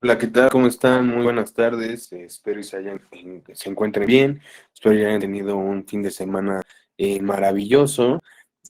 Hola, ¿qué tal? ¿Cómo están? Muy buenas tardes. Espero que se encuentren bien. Espero que hayan tenido un fin de semana maravilloso.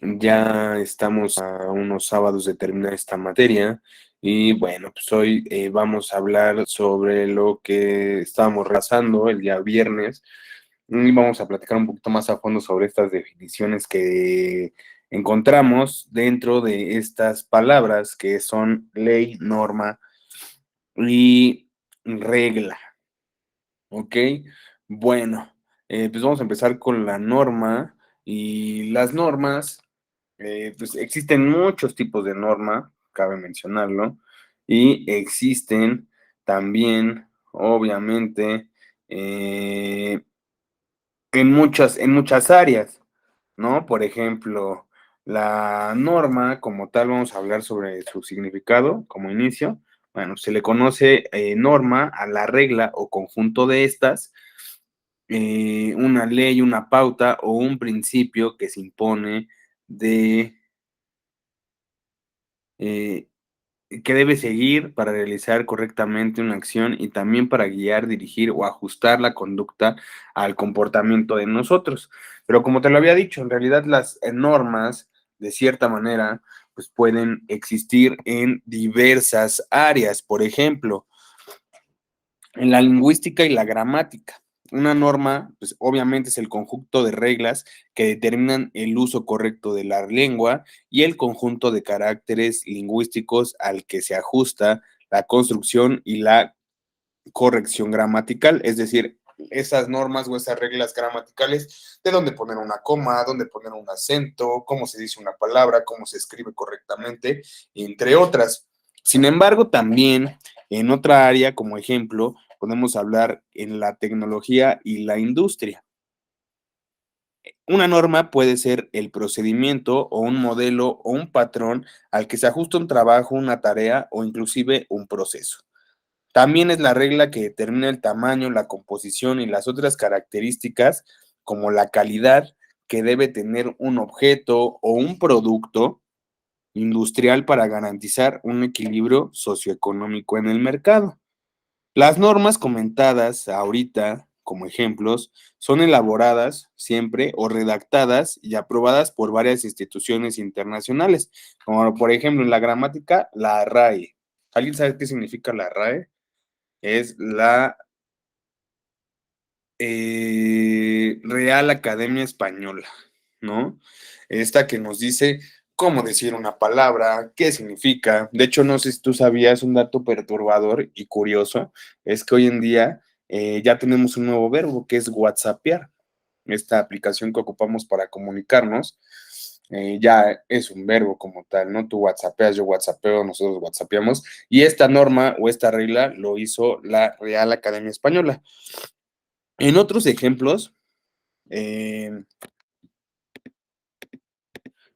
Ya estamos a unos sábados de terminar esta materia y bueno, pues hoy vamos a hablar sobre lo que estábamos rezando el día viernes y vamos a platicar un poquito más a fondo sobre estas definiciones que encontramos dentro de estas palabras que son ley, norma y regla, ¿ok? Bueno, pues vamos a empezar con la norma y las normas, pues existen muchos tipos de norma, cabe mencionarlo, y existen también, obviamente, en muchas áreas, ¿no? Por ejemplo, la norma como tal, vamos a hablar sobre su significado como inicio. Bueno, se le conoce norma a la regla o conjunto de estas, una ley, una pauta o un principio que se impone de eh, que debe seguir para realizar correctamente una acción y también para guiar, dirigir o ajustar la conducta al comportamiento de nosotros. Pero como te lo había dicho, en realidad las normas, de cierta manera, pues pueden existir en diversas áreas. Por ejemplo, en la lingüística y la gramática. Una norma, pues obviamente es el conjunto de reglas que determinan el uso correcto de la lengua y el conjunto de caracteres lingüísticos al que se ajusta la construcción y la corrección gramatical, es decir, esas normas o esas reglas gramaticales de dónde poner una coma, dónde poner un acento, cómo se dice una palabra, cómo se escribe correctamente, entre otras. Sin embargo, también en otra área, como ejemplo, podemos hablar en la tecnología y la industria. Una norma puede ser el procedimiento o un modelo o un patrón al que se ajusta un trabajo, una tarea o inclusive un proceso. También es la regla que determina el tamaño, la composición y las otras características, como la calidad que debe tener un objeto o un producto industrial para garantizar un equilibrio socioeconómico en el mercado. Las normas comentadas ahorita como ejemplos son elaboradas siempre o redactadas y aprobadas por varias instituciones internacionales, como por ejemplo en la gramática, la RAE. ¿Alguien sabe qué significa la RAE? Es la Real Academia Española, ¿no? Esta que nos dice cómo decir una palabra, qué significa. De hecho, no sé si tú sabías un dato perturbador y curioso, es que hoy en día ya tenemos un nuevo verbo que es WhatsAppear. Esta aplicación que ocupamos para comunicarnos, ya es un verbo como tal, ¿no? Tú WhatsAppeas, yo WhatsAppeo, nosotros WhatsAppeamos, y esta norma o esta regla lo hizo la Real Academia Española. En otros ejemplos, eh,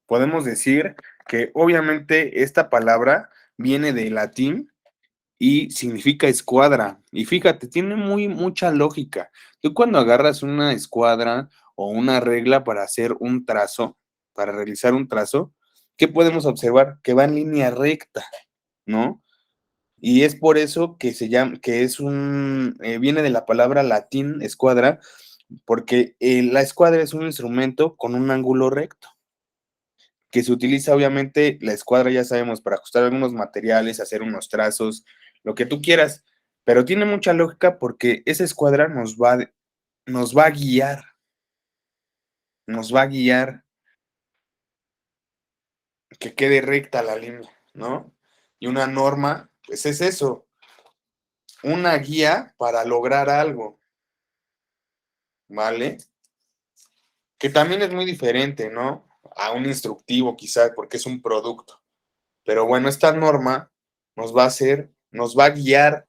podemos decir que obviamente esta palabra viene del latín y significa escuadra. Y fíjate, tiene mucha lógica. Tú cuando agarras una escuadra o una regla para hacer un trazo, para realizar un trazo, ¿qué podemos observar? Que va en línea recta, ¿no? Y es por eso que se llama, que es viene de la palabra latín escuadra, porque la escuadra es un instrumento con un ángulo recto, que se utiliza obviamente la escuadra, ya sabemos, para ajustar algunos materiales, hacer unos trazos, lo que tú quieras, pero tiene mucha lógica porque esa escuadra nos va a guiar, nos va a guiar que quede recta la línea, ¿no? Y una norma, pues es eso, una guía para lograr algo, ¿vale? Que también es muy diferente, ¿no? A un instructivo quizás, porque es un producto. Pero bueno, esta norma nos va a guiar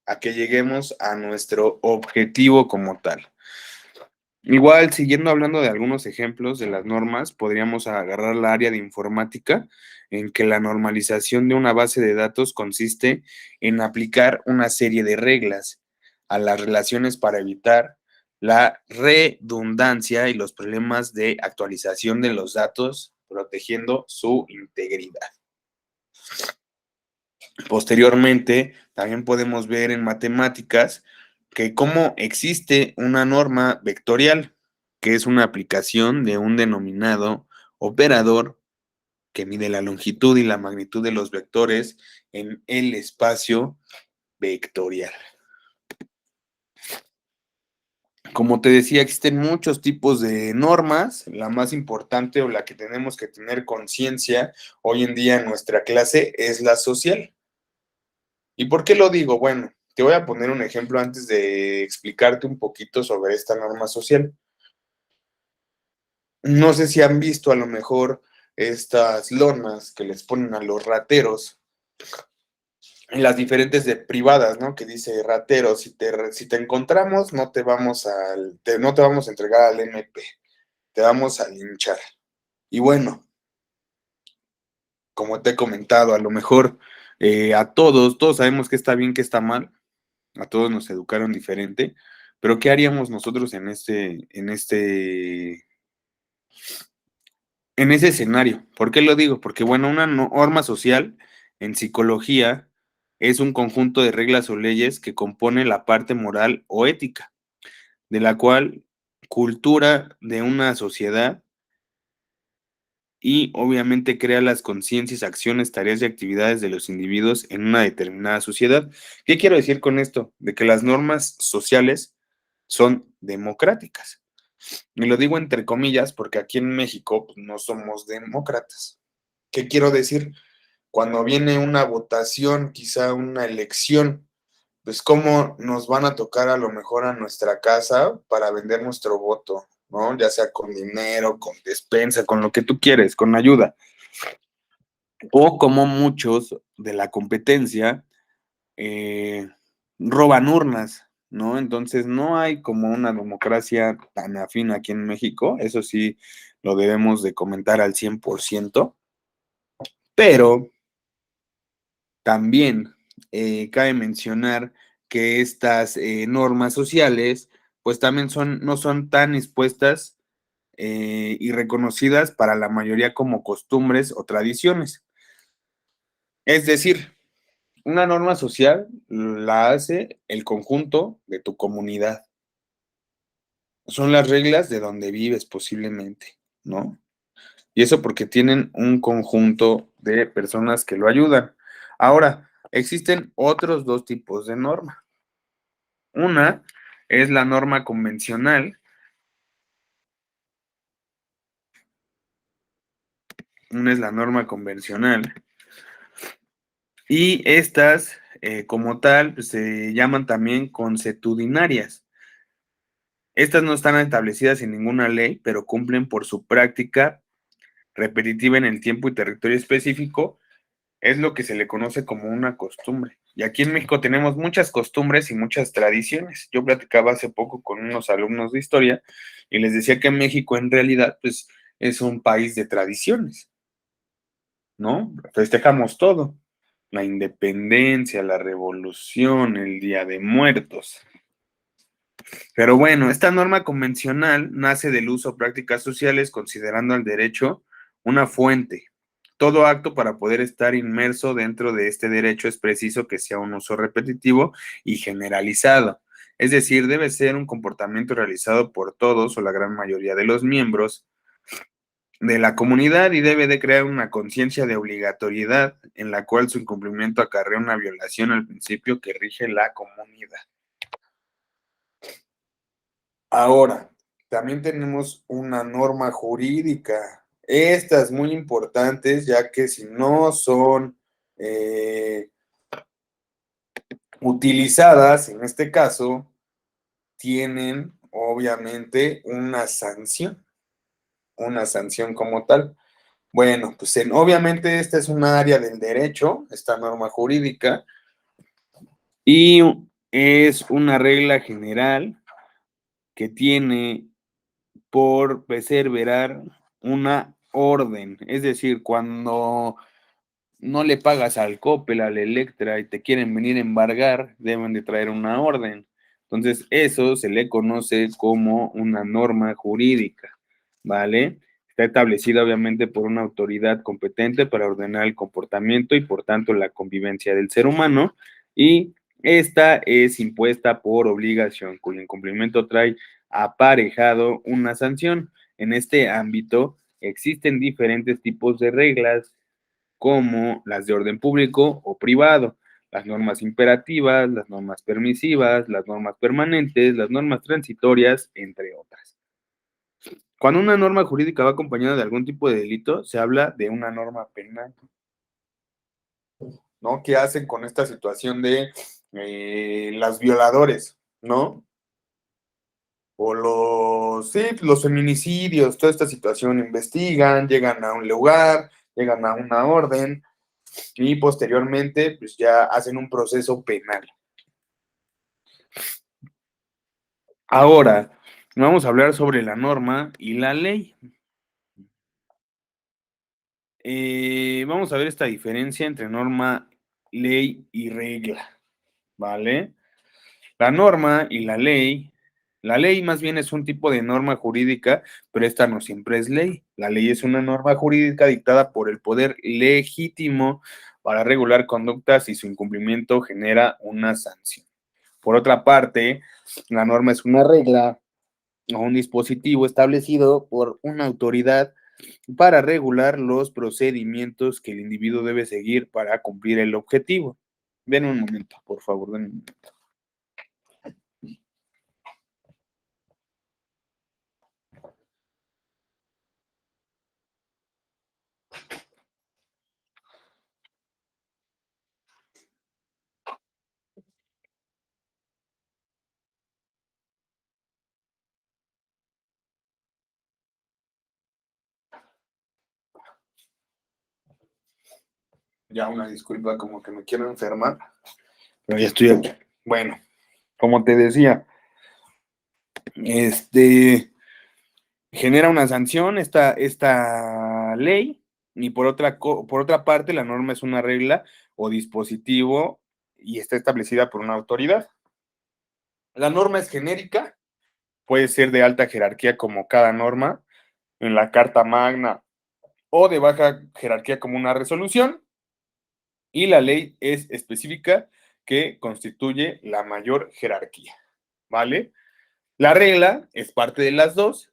a que lleguemos a nuestro objetivo como tal. Igual, siguiendo hablando de algunos ejemplos de las normas, podríamos agarrar la área de informática, en que la normalización de una base de datos consiste en aplicar una serie de reglas a las relaciones para evitar la redundancia y los problemas de actualización de los datos, protegiendo su integridad. Posteriormente, también podemos ver en matemáticas que cómo existe una norma vectorial, que es una aplicación de un denominado operador que mide la longitud y la magnitud de los vectores en el espacio vectorial. Como te decía, existen muchos tipos de normas. La más importante o la que tenemos que tener conciencia hoy en día en nuestra clase es la social. ¿Y por qué lo digo? Bueno, te voy a poner un ejemplo antes de explicarte un poquito sobre esta norma social. No sé si han visto a lo mejor estas lonas que les ponen a los rateros en las diferentes de privadas, ¿no? Que dice ratero, si te encontramos, no te vamos a entregar al MP, te vamos a linchar. Y bueno, como te he comentado, a lo mejor a todos sabemos que está bien, que está mal, a todos nos educaron diferente, pero ¿qué haríamos nosotros en ese escenario? ¿Por qué lo digo? Porque, bueno, una norma social en psicología es un conjunto de reglas o leyes que compone la parte moral o ética, de la cual cultura de una sociedad y obviamente crea las conciencias, acciones, tareas y actividades de los individuos en una determinada sociedad. ¿Qué quiero decir con esto? De que las normas sociales son democráticas. Y lo digo entre comillas porque aquí en México pues, no somos demócratas. ¿Qué quiero decir? Cuando viene una votación, quizá una elección, pues cómo nos van a tocar a lo mejor a nuestra casa para vender nuestro voto, ¿no? Ya sea con dinero, con despensa, con lo que tú quieres, con ayuda. O como muchos de la competencia eh, roban urnas, ¿no? Entonces no hay como una democracia tan afín aquí en México, eso sí lo debemos de comentar al 100%, pero también cabe mencionar que estas normas sociales pues también no son tan expuestas y reconocidas para la mayoría como costumbres o tradiciones. Es decir, una norma social la hace el conjunto de tu comunidad. Son las reglas de donde vives posiblemente, ¿no? Y eso porque tienen un conjunto de personas que lo ayudan. Ahora, existen otros dos tipos de norma. Una es la norma convencional, una es la norma convencional, y estas, como tal, pues, se llaman también consuetudinarias. Estas no están establecidas en ninguna ley, pero cumplen por su práctica repetitiva en el tiempo y territorio específico, es lo que se le conoce como una costumbre. Y aquí en México tenemos muchas costumbres y muchas tradiciones. Yo platicaba hace poco con unos alumnos de historia y les decía que México en realidad pues es un país de tradiciones, ¿no? Festejamos todo, la independencia, la revolución, el Día de Muertos. Pero bueno, esta norma convencional nace del uso de prácticas sociales considerando al derecho una fuente. Todo acto para poder estar inmerso dentro de este derecho es preciso que sea un uso repetitivo y generalizado. Es decir, debe ser un comportamiento realizado por todos o la gran mayoría de los miembros de la comunidad y debe de crear una conciencia de obligatoriedad en la cual su incumplimiento acarrea una violación al principio que rige la comunidad. Ahora, también tenemos una norma jurídica. Estas muy importantes, ya que si no son utilizadas, en este caso, tienen obviamente una sanción como tal. Bueno, pues obviamente esta es un área del derecho, esta norma jurídica, y es una regla general que tiene por perseverar una orden. Es decir, cuando no le pagas al Coppel, al Electra y te quieren venir a embargar, deben de traer una orden. Entonces, eso se le conoce como una norma jurídica, ¿vale? Está establecida obviamente por una autoridad competente para ordenar el comportamiento y por tanto la convivencia del ser humano, y esta es impuesta por obligación, cuyo incumplimiento trae aparejado una sanción. En este ámbito existen diferentes tipos de reglas, como las de orden público o privado, las normas imperativas, las normas permisivas, las normas permanentes, las normas transitorias, entre otras. Cuando una norma jurídica va acompañada de algún tipo de delito, se habla de una norma penal, ¿no? ¿Qué hacen con esta situación de las violadores, ¿no? O sí, los feminicidios, toda esta situación, investigan, llegan a un lugar, llegan a una orden y posteriormente pues ya hacen un proceso penal. Ahora, vamos a hablar sobre la norma y la ley. Vamos a ver esta diferencia entre norma, ley y regla, ¿vale? La norma y la ley más bien es un tipo de norma jurídica, pero esta no siempre es ley. La ley es una norma jurídica dictada por el poder legítimo para regular conductas y su incumplimiento genera una sanción. Por otra parte, la norma es una regla o un dispositivo establecido por una autoridad para regular los procedimientos que el individuo debe seguir para cumplir el objetivo. Ven un momento, por favor, ven un momento. Ya una disculpa, como que me quiero enfermar, pero ya estoy aquí. Bueno, como te decía, genera una sanción esta ley, y por otra parte, la norma es una regla o dispositivo y está establecida por una autoridad. La norma es genérica, puede ser de alta jerarquía como cada norma en la Carta Magna o de baja jerarquía como una resolución, y la ley es específica que constituye la mayor jerarquía, ¿vale? La regla es parte de las dos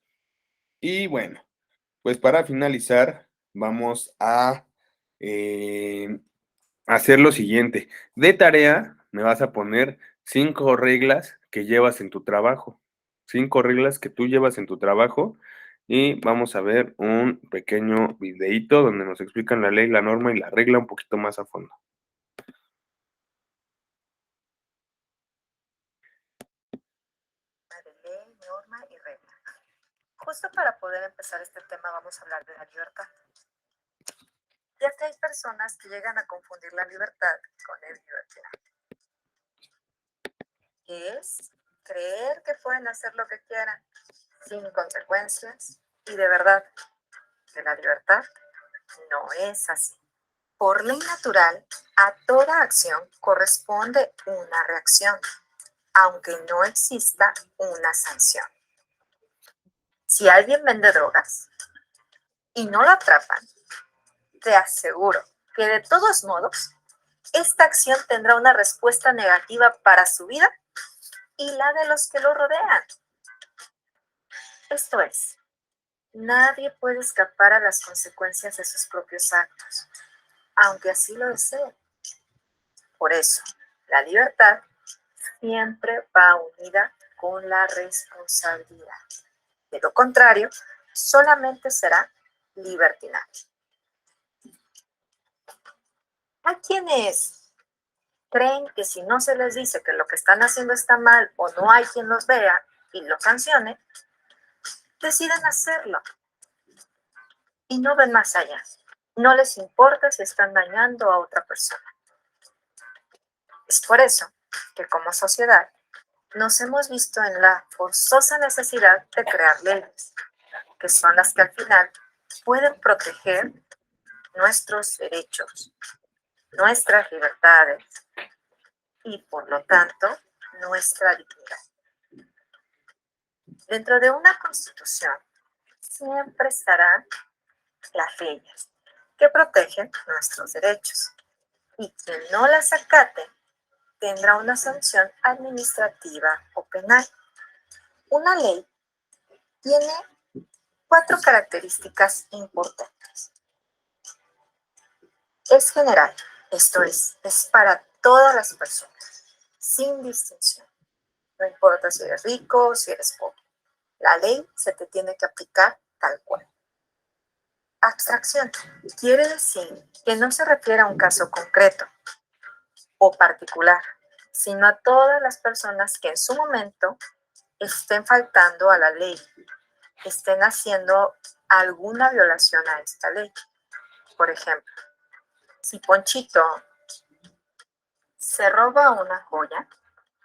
y bueno, pues para finalizar vamos a hacer lo siguiente. De tarea me vas a poner 5 reglas que llevas en tu trabajo, 5 reglas que tú llevas en tu trabajo, y vamos a ver un pequeño videíto donde nos explican la ley, la norma y la regla un poquito más a fondo. De ley, norma y regla. Justo para poder empezar este tema vamos a hablar de la libertad, ya que hay personas que llegan a confundir la libertad con el libertinaje, que es creer que pueden hacer lo que quieran sin consecuencias, y de verdad que la libertad no es así. Por ley natural, a toda acción corresponde una reacción, aunque no exista una sanción. Si alguien vende drogas y no lo atrapan, te aseguro que de todos modos, esta acción tendrá una respuesta negativa para su vida y la de los que lo rodean. Esto es, nadie puede escapar a las consecuencias de sus propios actos, aunque así lo desee. Por eso, la libertad siempre va unida con la responsabilidad. De lo contrario, solamente será libertinaje. Hay quienes creen que si no se les dice que lo que están haciendo está mal o no hay quien los vea y los sancione, deciden hacerlo y no ven más allá. No les importa si están dañando a otra persona. Es por eso que como sociedad nos hemos visto en la forzosa necesidad de crear leyes, que son las que al final pueden proteger nuestros derechos, nuestras libertades y por lo tanto nuestra dignidad. Dentro de una constitución siempre estarán las leyes que protegen nuestros derechos. Y quien no las acate tendrá una sanción administrativa o penal. Una ley tiene 4 características importantes. Es general, esto es para todas las personas, sin distinción. No importa si eres rico o si eres pobre. La ley se te tiene que aplicar tal cual. Abstracción quiere decir que no se refiere a un caso concreto o particular, sino a todas las personas que en su momento estén faltando a la ley, estén haciendo alguna violación a esta ley. Por ejemplo, si Ponchito se roba una joya,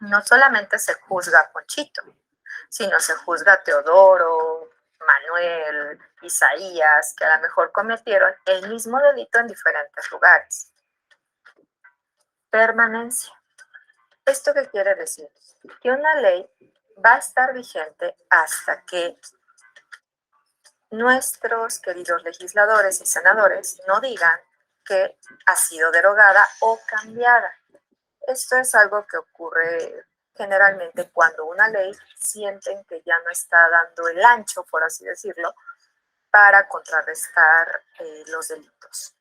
no solamente se juzga a Ponchito, sino se juzga a Teodoro, Manuel, Isaías, que a lo mejor cometieron el mismo delito en diferentes lugares. Permanencia. ¿Esto qué quiere decir? Que una ley va a estar vigente hasta que nuestros queridos legisladores y senadores no digan que ha sido derogada o cambiada. Esto es algo que ocurre generalmente cuando una ley sienten que ya no está dando el ancho, por así decirlo, para contrarrestar los delitos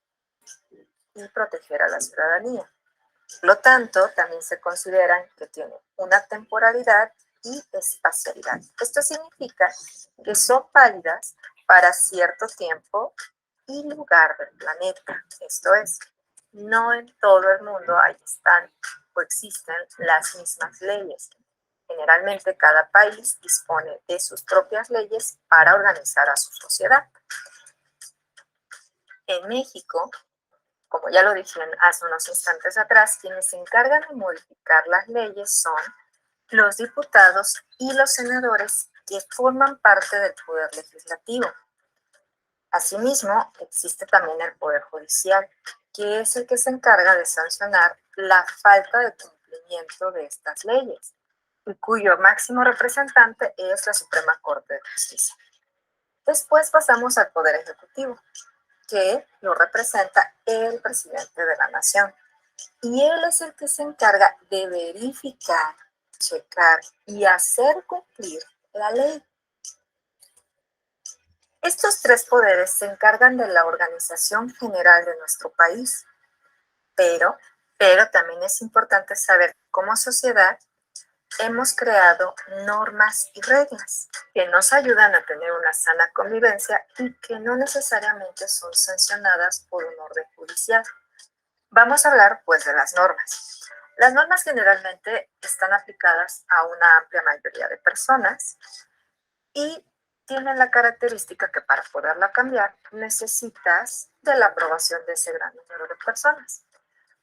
y proteger a la ciudadanía. Por lo tanto, también se consideran que tienen una temporalidad y espacialidad. Esto significa que son válidas para cierto tiempo y lugar del planeta. Esto es, no en todo el mundo ahí están o existen las mismas leyes. Generalmente cada país dispone de sus propias leyes para organizar a su sociedad. En México, como ya lo dije hace unos instantes atrás, quienes se encargan de modificar las leyes son los diputados y los senadores que forman parte del poder legislativo. Asimismo, existe también el poder judicial, que es el que se encarga de sancionar la falta de cumplimiento de estas leyes, y cuyo máximo representante es la Suprema Corte de Justicia. Después pasamos al poder ejecutivo, que lo representa el presidente de la nación. Y él es el que se encarga de verificar, checar y hacer cumplir la ley. Estos 3 poderes se encargan de la organización general de nuestro país, pero también es importante saber que como sociedad hemos creado normas y reglas que nos ayudan a tener una sana convivencia y que no necesariamente son sancionadas por un orden judicial. Vamos a hablar pues de las normas. Las normas generalmente están aplicadas a una amplia mayoría de personas y tienen la característica que para poderla cambiar necesitas de la aprobación de ese gran número de personas.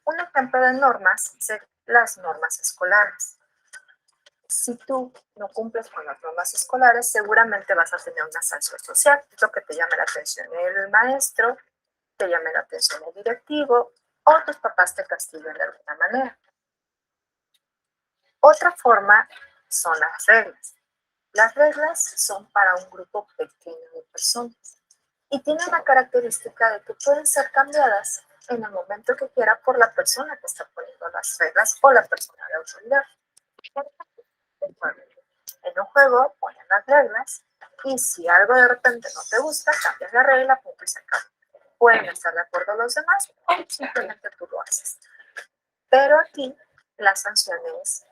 Un ejemplo de normas son las normas escolares. Si tú no cumples con las normas escolares, seguramente vas a tener una sanción social. Es lo que te llame la atención el maestro, te llame la atención el directivo o tus papás te castiguen de alguna manera. Otra forma son las reglas. Las reglas son para un grupo pequeño de personas y tienen la característica de que pueden ser cambiadas en el momento que quiera por la persona que está poniendo las reglas o la persona de autoridad. En un juego ponen las reglas y si algo de repente no te gusta, cambias la regla, punto y se acaba. Pueden estar de acuerdo los demás o simplemente tú lo haces. Pero aquí la sanción es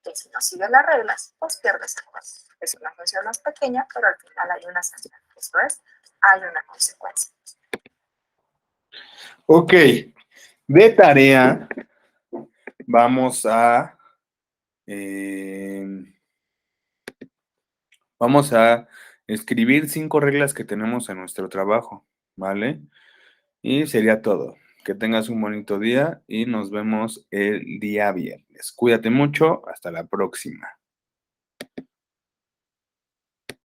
que si no sigues las reglas, pues pierdes el juego. Es una sanción más pequeña, pero al final hay una sanción. Esto es, hay una consecuencia. Ok, de tarea vamos a escribir 5 reglas que tenemos en nuestro trabajo, ¿vale? Y sería todo. Que tengas un bonito día y nos vemos el día viernes. Cuídate mucho, hasta la próxima.